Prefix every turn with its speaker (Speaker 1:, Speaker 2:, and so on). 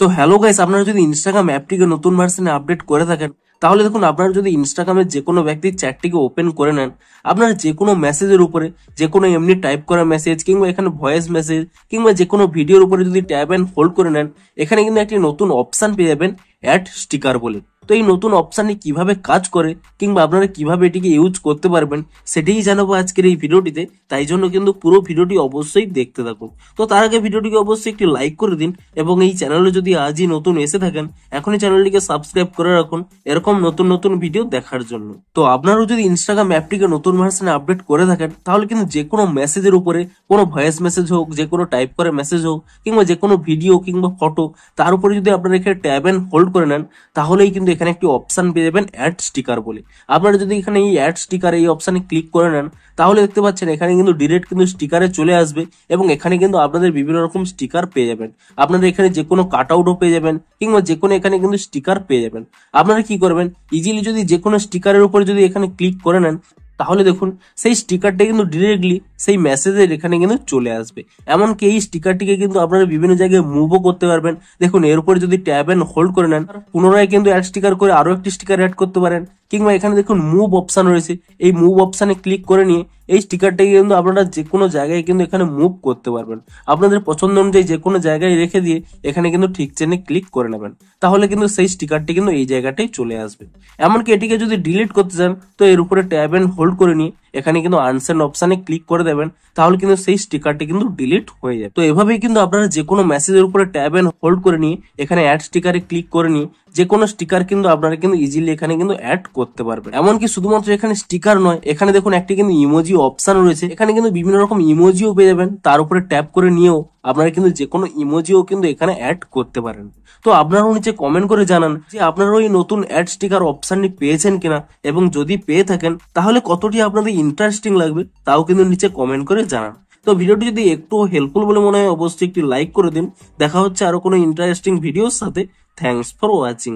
Speaker 1: তো hello guys, আপনারা যদি ইনস্টাগ্রাম অ্যাপটিকে নতুন ভার্সনে আপডেট করে থাকেন তাহলে দেখুন, আপনারা যদি ইনস্টাগ্রামের যে কোনো ব্যক্তির চ্যাটটিকে ওপেন করে নেন, আপনারা যে কোনো মেসেজের উপরে, যে কোনো এমনি টাইপ করা মেসেজ কিংবা এখানে ভয়েস মেসেজ কিংবা যে কোনো ভিডিওর উপরে যদি ট্যাব অ্যান্ড হোল্ড করে নেন, এখানে কিন্তু একটি নতুন অপশন পেয়ে যাবেন, অ্যাড স্টিকার বলে। তো এই নতুন অপশানটি কিভাবে কাজ করে কিংবা আপনারা কিভাবে এটিকে ইউজ করতে পারবেন সেটাই জানাবো আজকের এই ভিডিওটিতে। তাই জন্য কিন্তু পুরো ভিডিওটি অবশ্যই দেখতে থাকুন। তো তার আগে ভিডিওটিকে অবশ্যই একটি লাইক করে দিন এবং এই চ্যানেলে যদি আজই নতুন এসে থাকেন এখনই চ্যানেলটিকে সাবস্ক্রাইব করে রাখুন এরকম নতুন নতুন ভিডিও দেখার জন্য। তো আপনারাও যদি ইনস্টাগ্রাম অ্যাপটিকে নতুন ভার্সনে আপডেট করে থাকেন তাহলে কিন্তু যে কোনো মেসেজের উপরে, কোনো ভয়েস মেসেজ হোক, যে কোনো টাইপ করে মেসেজ হোক কিংবা যে কোনো ভিডিও কিংবা ফটো, তার উপরে যদি আপনারা এখানে ট্যাব অ্যান্ড হোল্ড করে নেন তাহলেই কিন্তু এখানে একটি অপশন পেয়ে যাবেন, অ্যাড স্টিকার বলে। আপনারা যদি এখানে এই অ্যাড স্টিকার এই অপশনে ক্লিক করে নেন তাহলে দেখতে পাচ্ছেন এখানে কিন্তু ডিরেক্ট কিন্তু স্টিকারে চলে আসবে এবং এখানে কিন্তু আপনাদের বিভিন্ন রকম স্টিকার পেয়ে যাবেন। আপনারা এখানে যে কোনো কাট আউটও পেয়ে যাবেন কিংবা যে কোনো এখানে কিন্তু স্টিকার পেয়ে যাবেন। আপনারা কি করবেন, ইজিলি যদি যে কোনো স্টিকারের উপরে যদি এখানে ক্লিক করে নেন তাহলে দেখুন সেই স্টিকারটা কিন্তু ডিরেক্টলি সেই মেসেজের এখানে কিন্তু চলে আসবে। এমনকি এই স্টিকারটিকে কিন্তু আপনারা বিভিন্ন জায়গায় মুভও করতে পারবেন। দেখুন এর উপরে যদি ট্যাব এন্ড হোল্ড করে নেন পুনরায় কিন্তু অ্যাড স্টিকার করে আরো একটি স্টিকার অ্যাড করতে পারেন, কিংবা এখানে দেখুন মুভ অপশন রয়েছে, এই মুভ অপশনে ক্লিক করে নিয়ে এই স্টিকারটাকে কিন্তু আপনারা যে কোনো জায়গায় কিন্তু এখানে মুভ করতে পারবেন। আপনাদের পছন্দ অনুযায়ী যে কোনো জায়গায় রেখে দিয়ে এখানে কিন্তু ঠিক চেনে ক্লিক করে নেবেন, তাহলে কিন্তু সেই স্টিকারটি কিন্তু এই জায়গাটাই চলে আসবে। এমনকি এটিকে যদি ডিলিট করতে চান তো এর উপরে ট্যাব এন্ড হোল্ড করে নিয়ে এখানে কিন্তু আনসেন্ড অপশনে ক্লিক করে দেবেন, তাহলে কিন্তু সেই স্টিকারটি কিন্তু ডিলিট হয়ে যাবে। তো এভাবেই কিন্তু আপনারা যে কোনো মেসেজের উপরে ট্যাব এন্ড হোল্ড করে নিয়ে এখানে অ্যাড স্টিকারে ক্লিক করে নিয়ে যে কোনো স্টিকার কিন্তু আপনারা কিন্তু ইজিলি এখানে কিন্তু অ্যাড করতে পারবেন। এমনকি শুধুমাত্র এখানে স্টিকার নয়, এখানে দেখুন একটি কিন্তু ইমোজি অপশন রয়েছে, এখানে কিন্তু বিভিন্ন রকম ইমোজিও পেয়ে যাবেন। তার উপরে ট্যাপ করে নিয়েও আপনারা কিন্তু যে কোনো ইমোজিও কিন্তু এখানে অ্যাড করতে পারেন। তো আপনারাও নিচে কমেন্ট করে জানান যে আপনারা ওই নতুন অ্যাড স্টিকার অপশনটি পেয়েছেন কিনা, এবং যদি পেয়ে থাকেন তাহলে কতটি আপনাদের ইন্টারেস্টিং লাগবে তাও কিন্তু নিচে কমেন্ট করে জানান। তো ভিডিওটি যদি একটু হেল্পফুল বলে মনে হয় অবশ্যই একটি লাইক করে দিন। দেখা হচ্ছে আরো কোনো ইন্টারেস্টিং ভিডিওর সাথে। Thanks for watching.